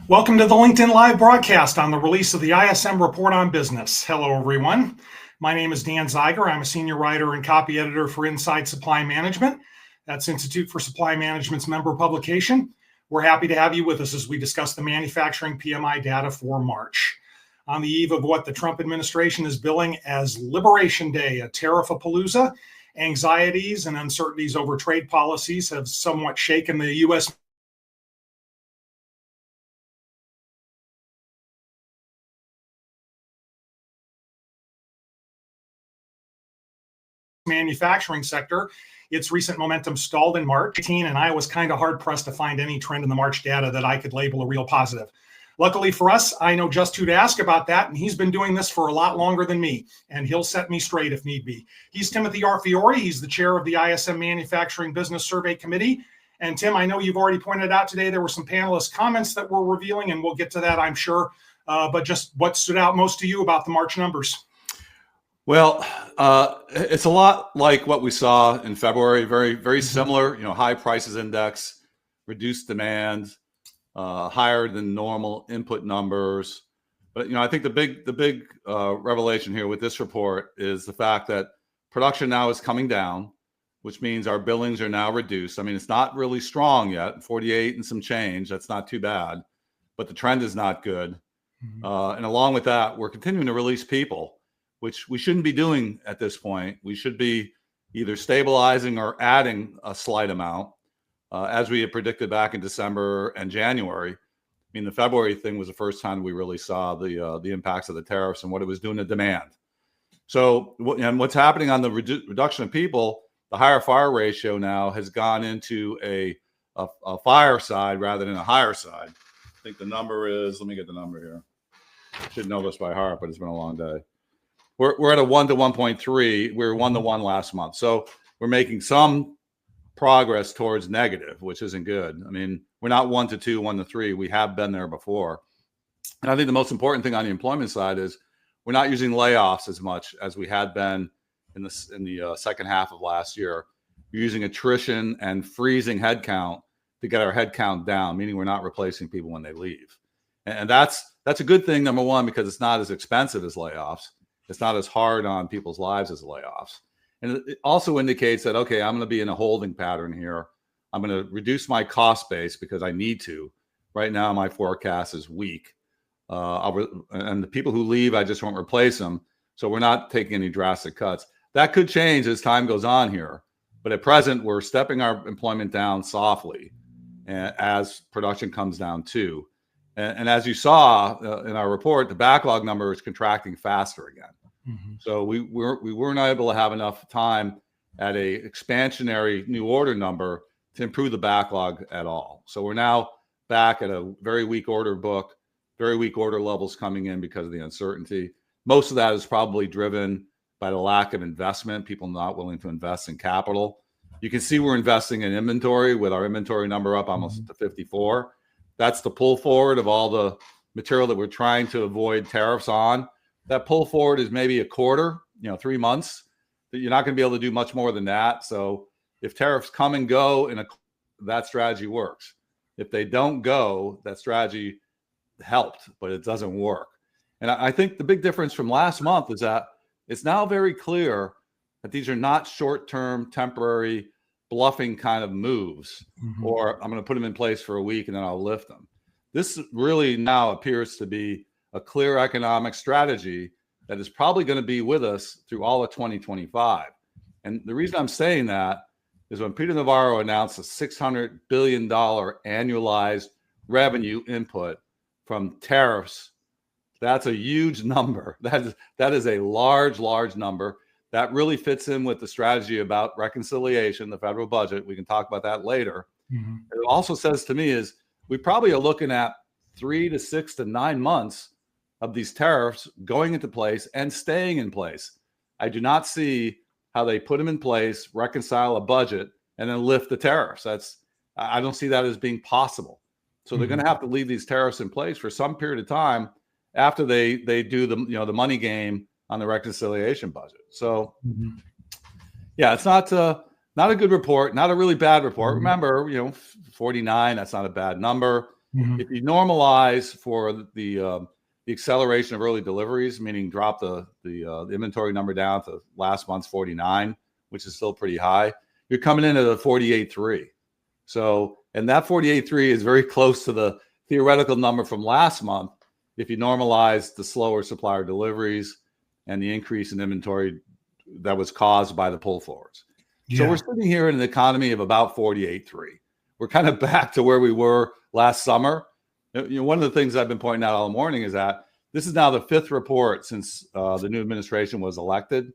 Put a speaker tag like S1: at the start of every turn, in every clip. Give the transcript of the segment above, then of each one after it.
S1: Welcome to the LinkedIn Live broadcast on the release of the ISM Report on Business. Hello, everyone. My name is Dan Zeiger. I'm a senior writer and copy editor for Inside Supply Management. That's Institute for Supply Management's member publication. We're happy to have you with us as we discuss the manufacturing PMI data for March. On the eve of what the Trump administration is billing as Liberation Day, a tariff-a-palooza, anxieties and uncertainties over trade policies have somewhat shaken the U.S. manufacturing sector. Its recent momentum stalled in March, and I was kind of hard-pressed to find any trend in the March data that I could label a real positive. Luckily for us, I know just who to ask about that, and he's been doing this for a lot longer than me, and he'll set me straight if need be. He's Timothy R. Fiore. He's the chair of the ISM Manufacturing Business Survey Committee. And Tim, I know you've already pointed out today there were some panelist comments that we're revealing, and we'll get to that, I'm sure. But just what stood out most to you about the March numbers?
S2: Well, it's a lot like what we saw in February, very similar, high prices index, reduced demand, higher than normal input numbers. But, I think the big revelation here with this report is the fact that production now is coming down, which means our billings are now reduced. I mean, it's not really strong yet, 48 and some change. That's not too bad, but the trend is not good. And along with that, we're continuing to release people, which we shouldn't be doing at this point. We should be either stabilizing or adding a slight amount, as we had predicted back in December and January. I mean, the February thing was the first time we really saw the impacts of the tariffs and what it was doing to demand. So, and what's happening on the reduction of people, the higher fire ratio now has gone into a fire side rather than a higher side. I think the number is, let me get the number here. I should know this by heart, but it's been a long day. We're at a 1 to 1.3. We were 1 to 1 last month. So we're making some progress towards negative, which isn't good. I mean, we're not 1 to 2, 1 to 3. We have been there before. And I think the most important thing on the employment side is we're not using layoffs as much as we had been in the second half of last year. We're using attrition and freezing headcount to get our headcount down, meaning we're not replacing people when they leave. And that's a good thing, number one, because it's not as expensive as layoffs. It's not as hard on people's lives as layoffs. And it also indicates that, okay, I'm going to be in a holding pattern here. I'm going to reduce my cost base because I need to. Right now, my forecast is weak. And the people who leave, I just won't replace them. So we're not taking any drastic cuts. That could change as time goes on here. But at present, we're stepping our employment down softly as production comes down too. And as you saw in our report, the backlog number is contracting faster again. So we weren't able to have enough time at a expansionary new order number to improve the backlog at all. So we're now back at a very weak order book, very weak order levels coming in because of the uncertainty. Most of that is probably driven by the lack of investment, people not willing to invest in capital. You can see we're investing in inventory with our inventory number up almost to 54. That's the pull forward of all the material that we're trying to avoid tariffs on. That pull forward is maybe a quarter, 3 months. But you're not going to be able to do much more than that. So if tariffs come and go, that strategy works. If they don't go, that strategy helped, but it doesn't work. And I think the big difference from last month is that it's now very clear that these are not short-term, temporary, bluffing kind of moves, or I'm going to put them in place for a week and then I'll lift them. This really now appears to be a clear economic strategy that is probably going to be with us through all of 2025. And the reason I'm saying that is when Peter Navarro announced a $600 billion annualized revenue input from tariffs, that's a huge number. That is a large number. That really fits in with the strategy about reconciliation, the federal budget. We can talk about that later. It also says to me is we probably are looking at 3 to 6 to 9 months of these tariffs going into place and staying in place. I do not see how they put them in place, reconcile a budget, and then lift the tariffs. I don't see that as being possible. So they're going to have to leave these tariffs in place for some period of time after they do the money game on the reconciliation budget. So yeah, it's not a good report, not a really bad report. Remember, 49, that's not a bad number.
S1: Mhm.
S2: If you normalize for the acceleration of early deliveries, meaning drop the inventory number down to last month's 49, which is still pretty high, you're coming in at a 48.3. So, and that 48.3 is very close to the theoretical number from last month if you normalize the slower supplier deliveries and the increase in inventory that was caused by the pull forwards. So
S1: Yeah.
S2: we're sitting here in an economy of about 48.3. We're kind of back to where we were last summer. One of the things I've been pointing out all morning is that this is now the fifth report since the new administration was elected,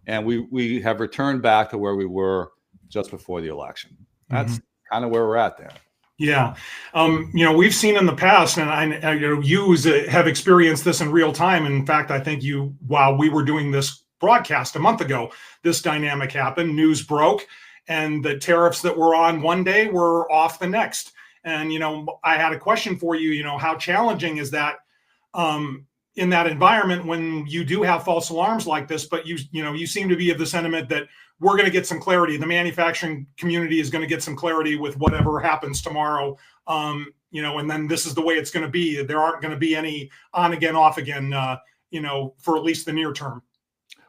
S2: and we have returned back to where we were just before the election. That's kind of where we're at there.
S1: Yeah. We've seen in the past, and you have experienced this in real time. In fact, I think while we were doing this broadcast a month ago, this dynamic happened. News broke, and the tariffs that were on one day were off the next. And, I had a question for you, how challenging is that in that environment when you do have false alarms like this, but you seem to be of the sentiment that we're going to get some clarity. The manufacturing community is going to get some clarity with whatever happens tomorrow. And then this is the way it's going to be. There aren't going to be any on again, off again, for at least the near term.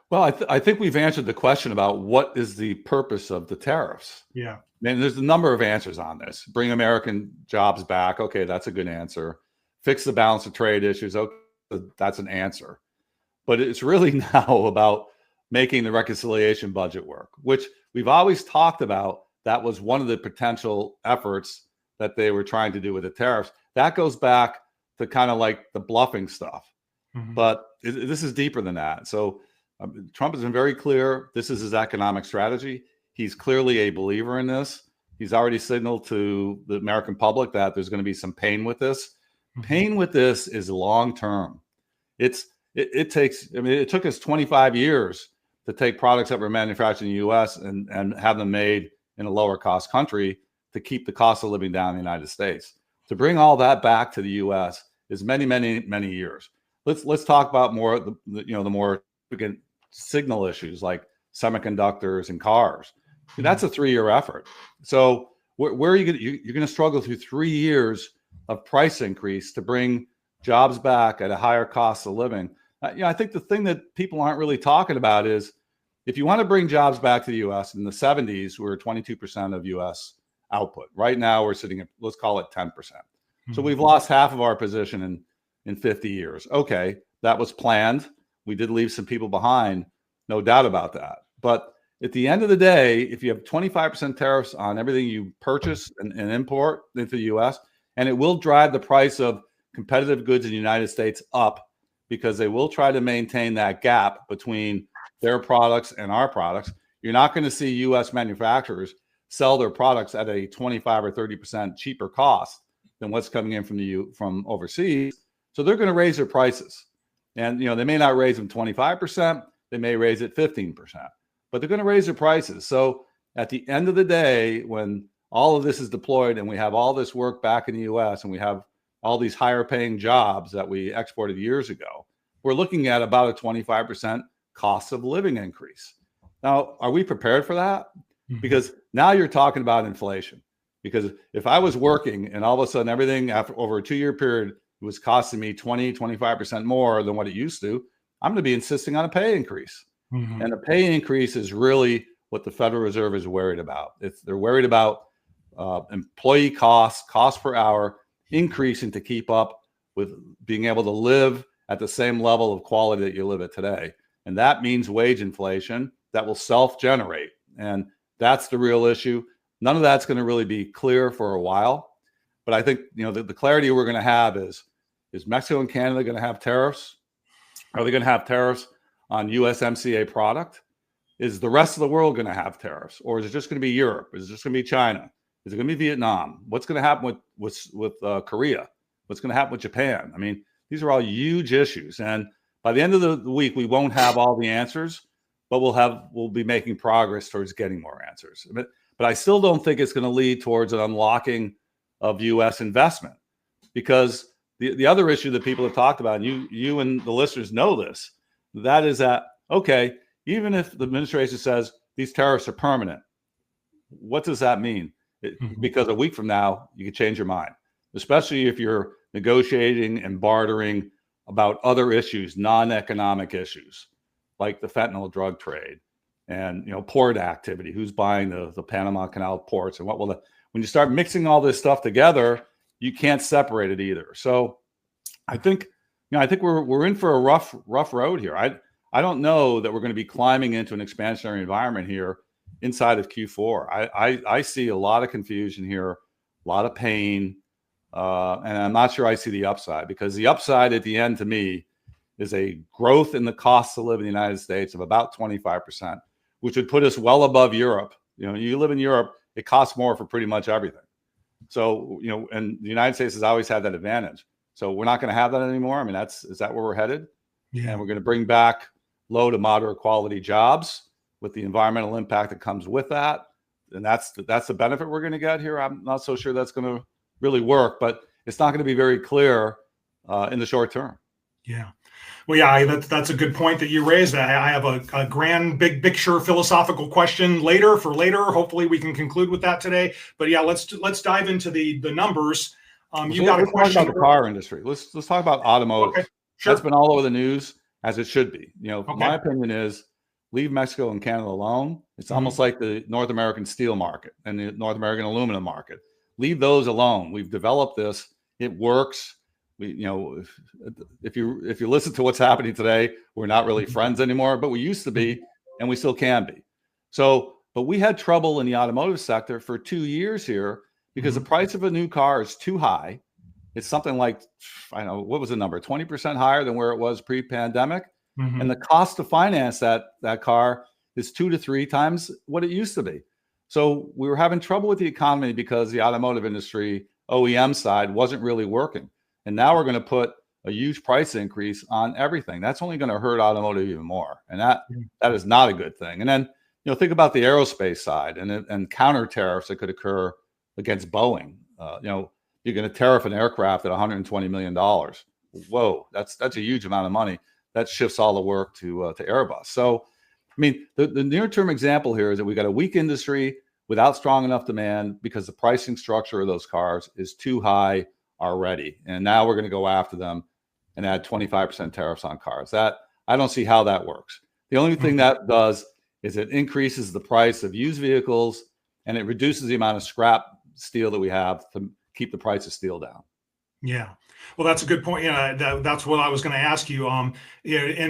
S2: Well, I think we've answered the question about what is the purpose of the tariffs.
S1: Yeah.
S2: And there's a number of answers on this. Bring American jobs back. Okay, that's a good answer. Fix the balance of trade issues. Okay, that's an answer. But it's really now about making the reconciliation budget work, which we've always talked about. That was one of the potential efforts that they were trying to do with the tariffs. That goes back to kind of like the bluffing stuff. But this is deeper than that. So Trump has been very clear. This is his economic strategy. He's clearly a believer in this. He's already signaled to the American public that there's going to be some pain with this. Pain with this is long term. It took us 25 years to take products that were manufactured in the U.S. and have them made in a lower cost country to keep the cost of living down in the United States. To bring all that back to the U.S. is many, many, many years. Let's talk about more the more signal issues like semiconductors and cars. That's a 3-year effort. So where are you going? You're going to struggle through 3 years of price increase to bring jobs back at a higher cost of living. I think the thing that people aren't really talking about is if you want to bring jobs back to the U.S. in the 70s, we were 22% of U.S. output. Right now, we're sitting at, let's call it 10%. So we've lost half of our position in 50 years. Okay, that was planned. We did leave some people behind, no doubt about that. But at the end of the day, if you have 25% tariffs on everything you purchase and import into the U.S., and it will drive the price of competitive goods in the United States up because they will try to maintain that gap between their products and our products. You're not going to see U.S. manufacturers sell their products at a 25 or 30% cheaper cost than what's coming in from overseas. So they're going to raise their prices. And they may not raise them 25%, they may raise it 15%, but they're going to raise their prices. So at the end of the day, when all of this is deployed and we have all this work back in the U.S. and we have all these higher paying jobs that we exported years ago, we're looking at about a 25% cost of living increase. Now, are we prepared for that? Because now you're talking about inflation. Because if I was working and all of a sudden everything over a 2-year period was costing me 20, 25% more than what it used to, I'm going to be insisting on a pay increase. And a pay increase is really what the Federal Reserve is worried about. They're worried about employee cost per hour increasing to keep up with being able to live at the same level of quality that you live at today. And that means wage inflation that will self-generate. And that's the real issue. None of that's going to really be clear for a while. But I think, the clarity we're going to have is Mexico and Canada going to have tariffs? Are they going to have tariffs on USMCA product? Is the rest of the world going to have tariffs? Or is it just going to be Europe? Is it just going to be China? Is it going to be Vietnam? What's going to happen with Korea? What's going to happen with Japan? I mean, these are all huge issues. And by the end of the week, we won't have all the answers, but we'll be making progress towards getting more answers. But I still don't think it's going to lead towards an unlocking of U.S. investment, because the other issue that people have talked about, and you and the listeners know this, that is that, okay, even if the administration says these tariffs are permanent, what does that mean? Because a week from now, you could change your mind. especially if you're negotiating and bartering about other issues, non-economic issues, like the fentanyl drug trade and port activity, who's buying the Panama Canal ports and what will when you start mixing all this stuff together, you can't separate it either. So I think we're in for a rough road here. I don't know that we're going to be climbing into an expansionary environment here inside of Q4. I see a lot of confusion here, a lot of pain, and I'm not sure I see the upside, because the upside at the end to me is a growth in the cost to live in the United States of about 25%, which would put us well above Europe. You live in Europe, it costs more for pretty much everything. So, and the United States has always had that advantage. So we're not going to have that anymore. I mean, is that where we're headed?
S1: Yeah.
S2: And we're going to bring back low to moderate quality jobs with the environmental impact that comes with that. And that's the benefit we're going to get here. I'm not so sure that's going to really work, but it's not going to be very clear in the short term.
S1: Yeah. Well, yeah, that's a good point that you raised. I have a grand, big picture philosophical question later. Hopefully we can conclude with that today. But yeah, let's dive into the numbers. You got a question
S2: about the car industry. Let's talk about automotive.
S1: Okay, sure.
S2: That's been all over the news, as it should be.
S1: Okay.
S2: My opinion is leave Mexico and Canada alone. It's almost like the North American steel market and the North American aluminum market. Leave those alone. We've developed this. It works. If you listen to what's happening today, we're not really friends anymore, but we used to be, and we still can be. So, but we had trouble in the automotive sector for 2 years here because the price of a new car is too high. It's something like, I don't know, what was the number? 20% higher than where it was pre-pandemic. And the cost to finance that car is 2 to 3 times what it used to be. So we were having trouble with the economy because the automotive industry, OEM side, wasn't really working. And now we're going to put a huge price increase on everything. That's only going to hurt automotive even more. And that is not a good thing. And then, think about the aerospace side and counter tariffs that could occur against Boeing. You're going to tariff an aircraft at $120 million. Whoa, that's a huge amount of money. That shifts all the work to Airbus. So, I mean, the near-term example here is that we got a weak industry without strong enough demand because the pricing structure of those cars is too high already. And now we're going to go after them and add 25% tariffs on cars. That I don't see how that works. The only thing that does is it increases the price of used vehicles and it reduces the amount of scrap steel that we have to keep the price of steel down.
S1: Yeah. Well, that's a good point. That's what I was going to ask you. And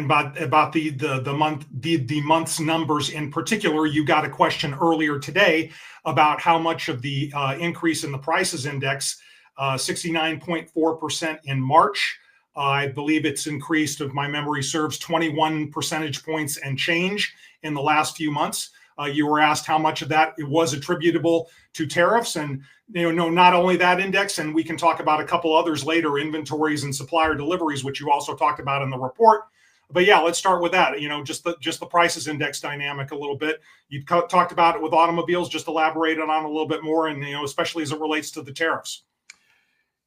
S1: about the month's numbers in particular, you got a question earlier today about how much of the increase in the prices index, 69.4% in March. I believe it's increased, if my memory serves, 21 percentage points and change in the last few months. You were asked how much of that it was attributable to tariffs, and not only that index, and we can talk about a couple others later, inventories and supplier deliveries, which you also talked about in the report. But yeah, let's start with that. Just the prices index dynamic a little bit. You talked about it with automobiles. Just elaborate on a little bit more, and especially as it relates to the tariffs.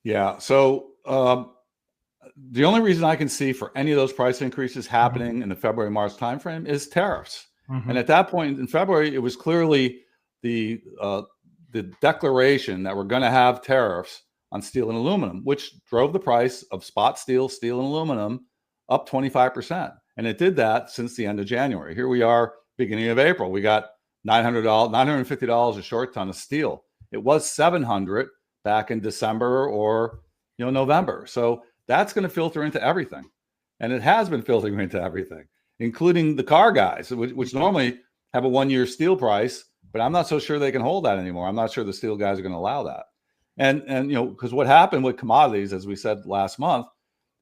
S2: Yeah. So the only reason I can see for any of those price increases happening in the February-March timeframe is tariffs. And at that point in February, it was clearly the declaration that we're going to have tariffs on steel and aluminum, which drove the price of spot steel, and aluminum up 25%. And it did that since the end of January. Here we are, beginning of April. We got $950 a short ton of steel. It was $700 back in December or November. So that's going to filter into everything. And it has been filtering into everything, including the car guys, which normally have a 1-year steel price, but I'm not so sure they can hold that anymore. I'm not sure the steel guys are going to allow that. And because what happened with commodities, as we said last month,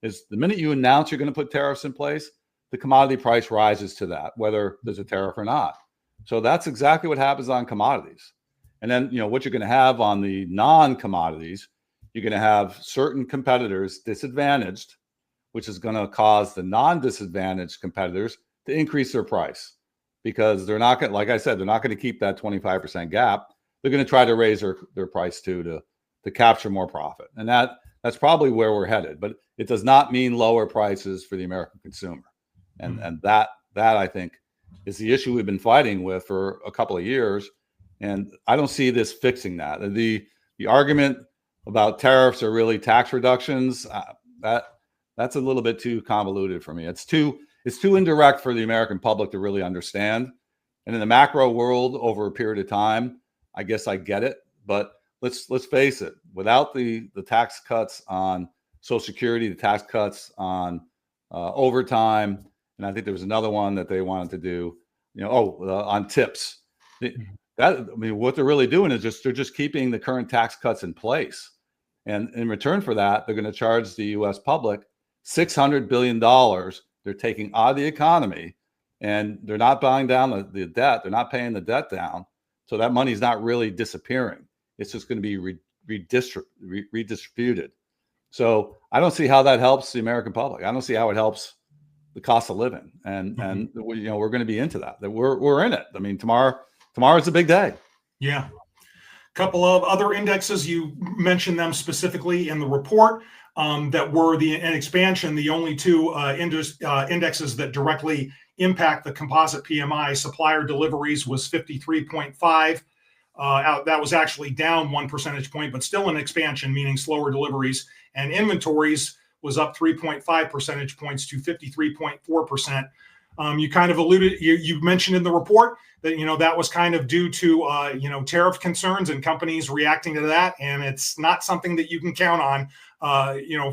S2: is the minute you announce you're going to put tariffs in place, the commodity price rises to that, whether there's a tariff or not. So that's exactly what happens on commodities. And then, what you're going to have on the non-commodities, you're going to have certain competitors disadvantaged, which is going to cause the non-disadvantaged competitors to increase their price because they're not going, like I said, they're not going to keep that 25% gap. They're going to try to raise their price too to capture more profit. And that's probably where we're headed, but it does not mean lower prices for the American consumer. And that I think is the issue we've been fighting with for a couple of years. And I don't see this fixing that. The argument about tariffs are really tax reductions, that's a little bit too convoluted for me. It's too indirect for the American public to really understand. And in the macro world over a period of time, I guess I get it. But let's face it, without the tax cuts on Social Security, the tax cuts on overtime, and I think there was another one that they wanted to do, on tips. What they're really doing is they're just keeping the current tax cuts in place. And in return for that, they're going to charge the U.S. public $600 billion they're taking out of the economy, and they're not buying down the debt. They're not paying the debt down. So that money is not really disappearing. It's just going to be redistributed. So I don't see how that helps the American public. I don't see how it helps the cost of living. And we're going to be into that. We're in it. I mean, tomorrow's a big day.
S1: Yeah. Couple of other indexes, you mentioned them specifically in the report, that were in expansion, the only two indexes that directly impact the composite PMI. Supplier deliveries was 53.5. That was actually down 1 percentage point, but still in expansion, meaning slower deliveries. And inventories was up 3.5 percentage points to 53.4%. You kind of alluded, you mentioned in the report that, that was kind of due to, tariff concerns and companies reacting to that. And it's not something that you can count on,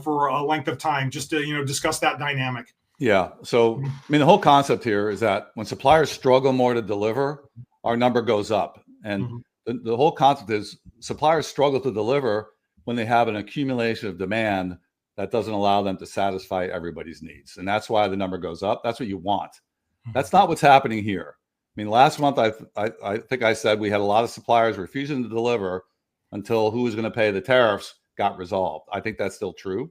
S1: for a length of time. Just to, discuss that dynamic.
S2: Yeah. So, the whole concept here is that when suppliers struggle more to deliver, our number goes up. And the whole concept is suppliers struggle to deliver when they have an accumulation of demand that doesn't allow them to satisfy everybody's needs. And that's why the number goes up. That's what you want. That's not what's happening here. Last month, I think I said we had a lot of suppliers refusing to deliver until who was going to pay the tariffs got resolved. I think that's still true.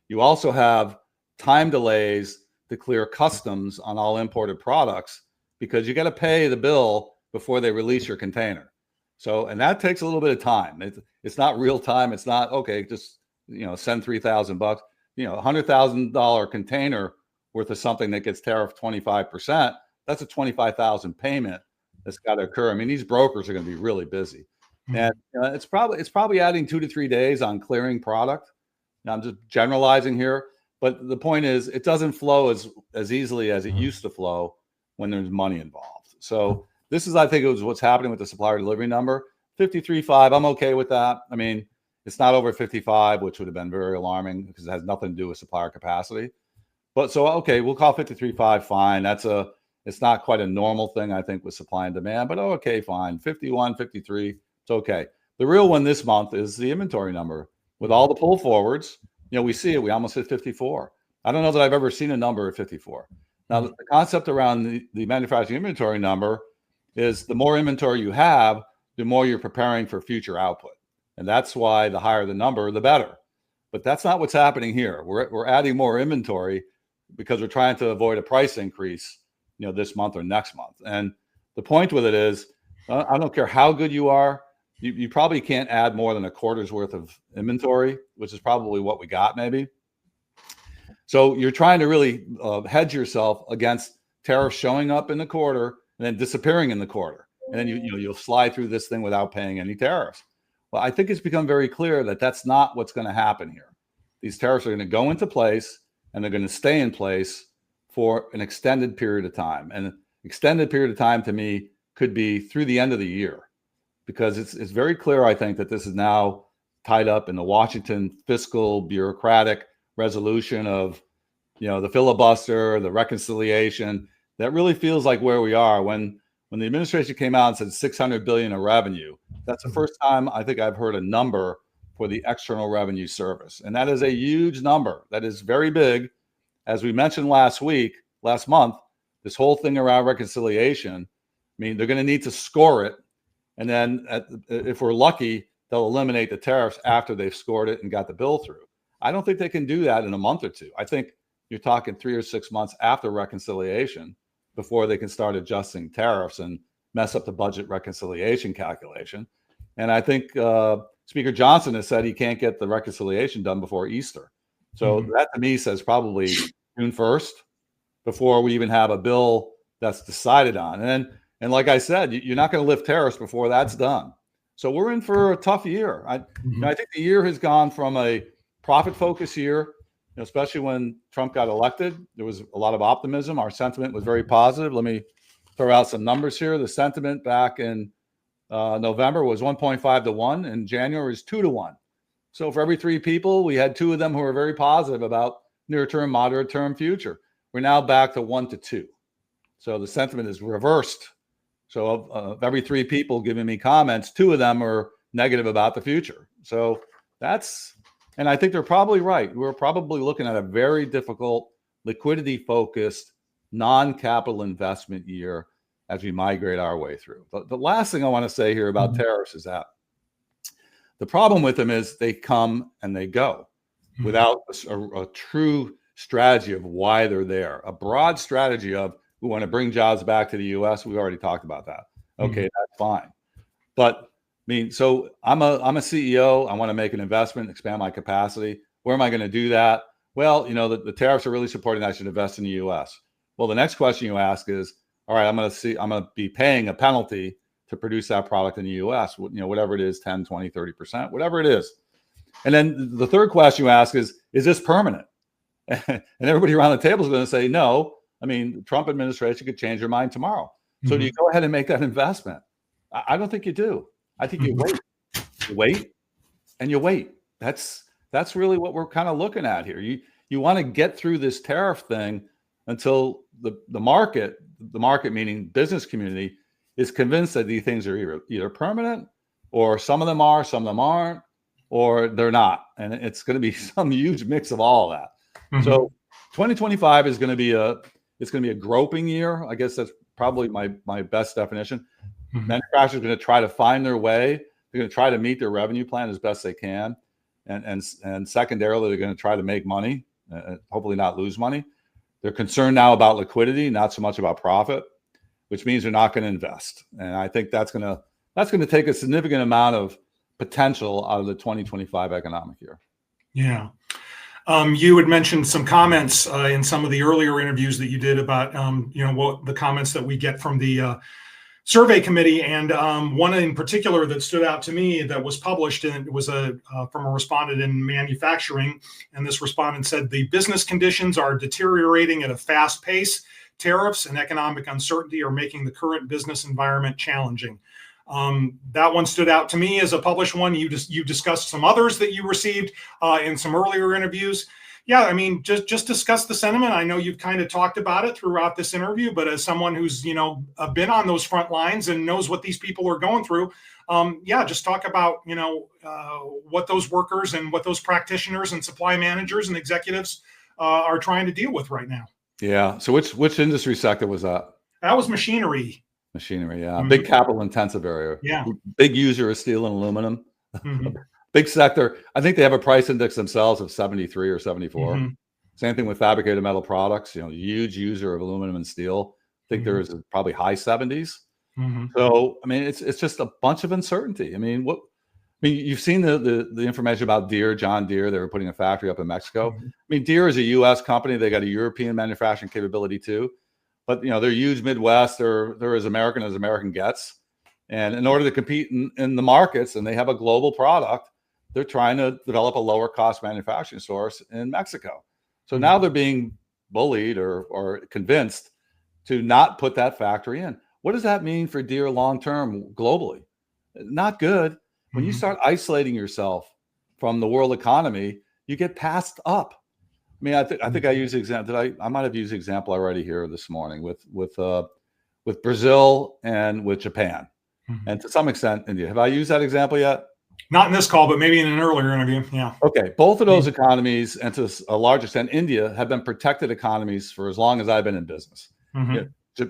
S2: You also have time delays to clear customs on all imported products because you got to pay the bill before they release your container. So, and that takes a little bit of time. It's not real time. It's not, okay, just, send $3,000, $100,000 container worth of something that gets tariffed 25%. That's a 25,000 payment that's got to occur. These brokers are going to be really busy. And it's probably adding 2 to 3 days on clearing product. Now, I'm just generalizing here, but the point is it doesn't flow as easily as it used to flow when there's money involved. So this is, I think, it was what's happening with the supplier delivery number. 53.5, I'm okay with that. It's not over 55, which would have been very alarming because it has nothing to do with supplier capacity. But so, okay, we'll call 53.5 fine. It's not quite a normal thing, I think, with supply and demand, but okay, fine. 51, 53, it's okay. The real one this month is the inventory number. With all the pull forwards, we see it. We almost hit 54. I don't know that I've ever seen a number at 54. Now, the concept around the manufacturing inventory number is the more inventory you have, the more you're preparing for future output. And that's why the higher the number, the better. But that's not what's happening here. We're adding more inventory because we're trying to avoid a price increase, this month or next month. And the point with it is, I don't care how good you are, you probably can't add more than a quarter's worth of inventory, which is probably what we got maybe. So you're trying to really hedge yourself against tariffs showing up in the quarter and then disappearing in the quarter. And then you'll slide through this thing without paying any tariffs. Well, I think it's become very clear that that's not what's going to happen here. These tariffs are going to go into place and they're going to stay in place for an extended period of time. And an extended period of time to me could be through the end of the year, because it's very clear, I think, that this is now tied up in the Washington fiscal bureaucratic resolution of, the filibuster, the reconciliation. That really feels like where we are. When the administration came out and said $600 billion of revenue, that's the first time I think I've heard a number for the External Revenue Service. And that is a huge number. That is very big. As we mentioned last month, this whole thing around reconciliation, they're going to need to score it. And then if we're lucky, they'll eliminate the tariffs after they've scored it and got the bill through. I don't think they can do that in a month or two. I think you're talking 3 or 6 months after reconciliation before they can start adjusting tariffs and mess up the budget reconciliation calculation. And I think Speaker Johnson has said he can't get the reconciliation done before Easter. So that to me says probably June 1st before we even have a bill that's decided on. And like I said, you're not going to lift tariffs before that's done. So we're in for a tough year. I think the year has gone from a profit-focused year, especially when Trump got elected. There was a lot of optimism. Our sentiment was very positive. Let me throw out some numbers here. The sentiment back in November was 1.5 to 1, and January is 2 to 1. So for every 3 people, we had 2 of them who were very positive about near-term, moderate-term future. We're now back to 1 to 2. So the sentiment is reversed. So of every 3 people giving me comments, 2 of them are negative about the future. So and I think they're probably right. We're probably looking at a very difficult, liquidity-focused, non-capital investment year as we migrate our way through. The last thing I want to say here about tariffs is that the problem with them is they come and they go without a true strategy of why they're there. A broad strategy of we want to bring jobs back to the U.S. We already talked about that. Okay, that's fine. But I mean, so I'm a CEO. I want to make an investment, expand my capacity. Where am I going to do that? Well, the tariffs are really supporting that I should invest in the U.S. Well, the next question you ask is, all right, I'm going to be paying a penalty to produce that product in the U.S. Whatever it is, 10, 20, 30%, whatever it is. And then the third question you ask is this permanent? And everybody around the table is going to say no. I mean, the Trump administration could change their mind tomorrow. So do you go ahead and make that investment? I don't think you do. I think you wait, and you wait. That's really what we're kind of looking at here. You want to get through this tariff thing until the market meaning business community, is convinced that these things are either permanent, or some of them are, some of them aren't, or they're not. And it's going to be some huge mix of all of that. So 2025 is going to be a groping year. I guess that's probably my best definition. Manufacturers are going to try to find their way. They're going to try to meet their revenue plan as best they can. And secondarily, they're going to try to make money, hopefully not lose money. They're concerned now about liquidity, not so much about profit, which means they're not going to invest. And I think that's going to take a significant amount of potential out of the 2025 economic year.
S1: Yeah. You had mentioned some comments in some of the earlier interviews that you did about, what the comments that we get from the survey committee, and one in particular that stood out to me that was published, and it was from a respondent in manufacturing, and this respondent said the business conditions are deteriorating at a fast pace. Tariffs and economic uncertainty are making the current business environment challenging. That one stood out to me as a published one. You discussed some others that you received in some earlier interviews. Yeah, I mean, just discuss the sentiment. I know you've kind of talked about it throughout this interview, but as someone who's been on those front lines and knows what these people are going through, just talk about what those workers and what those practitioners and supply managers and executives are trying to deal with right now.
S2: Yeah. So which industry sector was that?
S1: That was machinery.
S2: Machinery, yeah. Big capital intensive area.
S1: Yeah.
S2: Big user of steel and aluminum. Big sector. I think they have a price index themselves of 73 or 74. Same thing with fabricated metal products, huge user of aluminum and steel. I think there's probably high 70s. So, I mean, it's just a bunch of uncertainty. I mean, you've seen the information about Deere, John Deere. They were putting a factory up in Mexico. I mean, Deere is a U.S. company. They got a European manufacturing capability too. But, they're huge Midwest. They're as American gets. And in order to compete in the markets, and they have a global product, they're trying to develop a lower cost manufacturing source in Mexico. So now they're being bullied or convinced to not put that factory in. What does that mean for Deere long-term globally? Not good. When you start isolating yourself from the world economy, you get passed up. I mean, I think I used the example. I might have used the example already here this morning with Brazil and with Japan, and to some extent India. Have I used that example yet?
S1: Not in this call, but maybe in an earlier interview. Yeah.
S2: Okay. Both of those economies, and to a large extent India, have been protected economies for as long as I've been in business.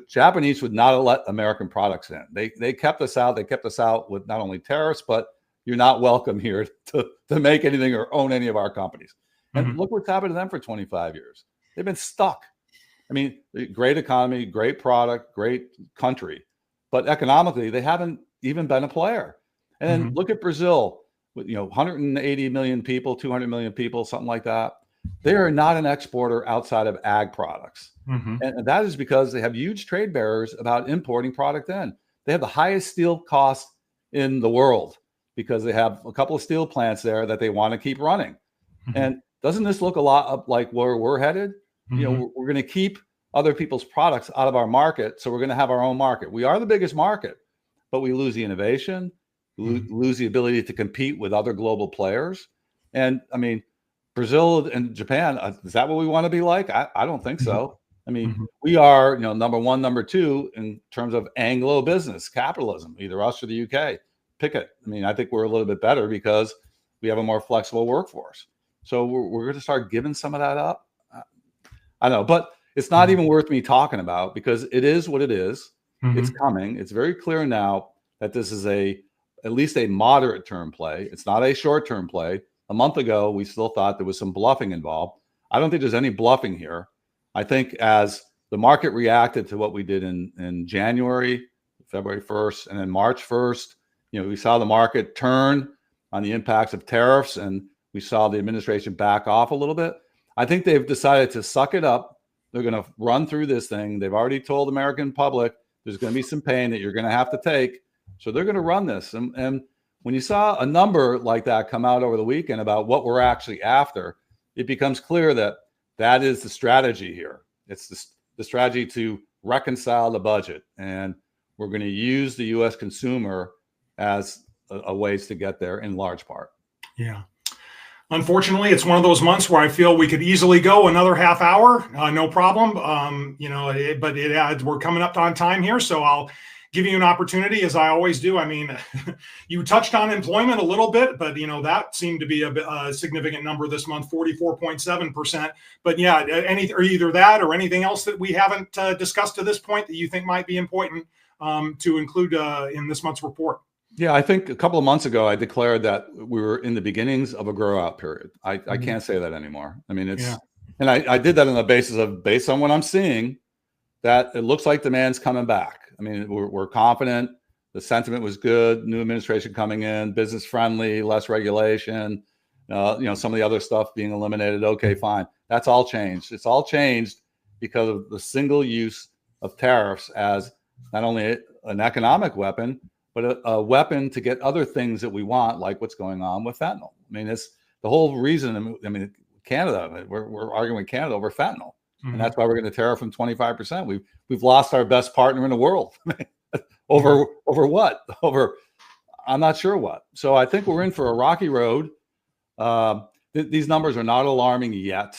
S2: Japanese would not let American products in. They kept us out. They kept us out with not only tariffs, but you're not welcome here to make anything or own any of our companies. And look what's happened to them for 25 years. They've been stuck. I mean, great economy, great product, great country, but economically, they haven't even been a player. And then look at Brazil with 180 million people, 200 million people, something like that. They are not an exporter outside of ag products. And that is because they have huge trade barriers about importing product in. They have the highest steel costs in the world because they have a couple of steel plants there that they want to keep running.
S1: Mm-hmm.
S2: And doesn't this look a lot up like where we're headed?
S1: Mm-hmm.
S2: You know, we're going to keep other people's products out of our market. So we're going to have our own market. We are the biggest market, but we lose the innovation, lose the ability to compete with other global players. And I mean, Brazil and Japan, is that what we want to be like? I don't think so. I mean, we are, you know, number one, number two in terms of Anglo business, capitalism, either us or the UK. Pick it. I mean, I think we're a little bit better because we have a more flexible workforce. So we're going to start giving some of that up. I know, but it's not even worth me talking about because it is what it is. It's coming. It's very clear now that this is at least a moderate term play. It's not a short term play. A month ago, we still thought there was some bluffing involved. I don't think there's any bluffing here. I think as the market reacted to what we did in January, February 1st, and then March 1st, you know, we saw the market turn on the impacts of tariffs, and we saw the administration back off a little bit. I think they've decided to suck it up. They're going to run through this thing. They've already told the American public there's going to be some pain that you're going to have to take. So they're going to run this. And when you saw a number like that come out over the weekend about what we're actually after, it becomes clear that that is the strategy here. It's the strategy to reconcile the budget. And we're going to use the U.S. consumer as a ways to get there in large part.
S1: Yeah. Unfortunately, it's one of those months where I feel we could easily go another half hour, no problem. You know, we're coming up on time here, so I'll give you an opportunity, as I always do. I mean, you touched on employment a little bit, but you know that seemed to be a significant number this month, 44.7%. But yeah, either that or anything else that we haven't discussed to this point that you think might be important to include in this month's report.
S2: Yeah, I think a couple of months ago, I declared that we were in the beginnings of a grow out period. I can't say that anymore. I mean, and I did that on the basis of, based on what I'm seeing, that it looks like demand's coming back. I mean, we're confident. The sentiment was good. New administration coming in, business friendly, less regulation, you know, some of the other stuff being eliminated. Okay, fine. That's all changed. It's all changed because of the single use of tariffs as not only an economic weapon, but a weapon to get other things that we want, like what's going on with fentanyl. I mean, it's the whole reason. I mean, Canada, we're arguing with Canada over fentanyl, and that's why we're going to tariff them 25%. We've lost our best partner in the world over what? Over I'm not sure what. So I think we're in for a rocky road. These numbers are not alarming yet.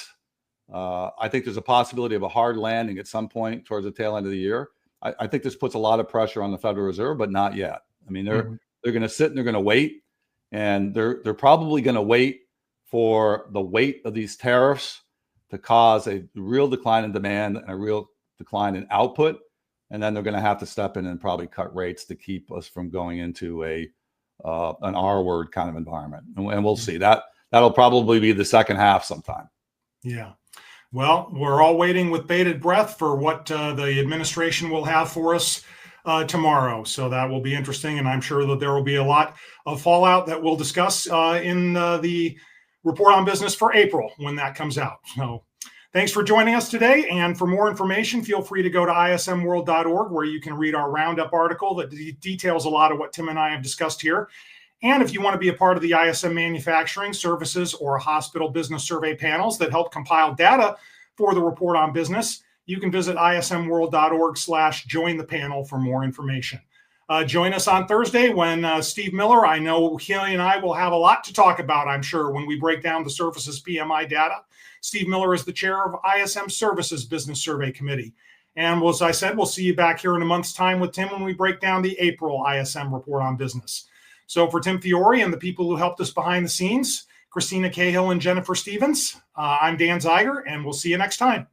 S2: I think there's a possibility of a hard landing at some point towards the tail end of the year. I think this puts a lot of pressure on the Federal Reserve, but not yet. I mean, they're going to sit and they're going to wait, and they're probably going to wait for the weight of these tariffs to cause a real decline in demand and a real decline in output, and then they're going to have to step in and probably cut rates to keep us from going into an R word kind of environment. And we'll see. That'll probably be the second half sometime.
S1: Yeah. Well, we're all waiting with bated breath for what the administration will have for us tomorrow. So that will be interesting. And I'm sure that there will be a lot of fallout that we'll discuss in the report on business for April when that comes out. So thanks for joining us today. And for more information, feel free to go to ismworld.org, where you can read our roundup article that details a lot of what Tim and I have discussed here. And if you want to be a part of the ISM manufacturing services or hospital business survey panels that help compile data for the report on business, you can visit ismworld.org/join the panel for more information. Join us on Thursday when Steve Miller, I know he and I will have a lot to talk about, I'm sure, when we break down the services PMI data. Steve Miller is the chair of ISM Services Business Survey Committee. And as I said, we'll see you back here in a month's time with Tim when we break down the April ISM report on business. So for Tim Fiore and the people who helped us behind the scenes, Christina Cahill and Jennifer Stevens, I'm Dan Zeiger, and we'll see you next time.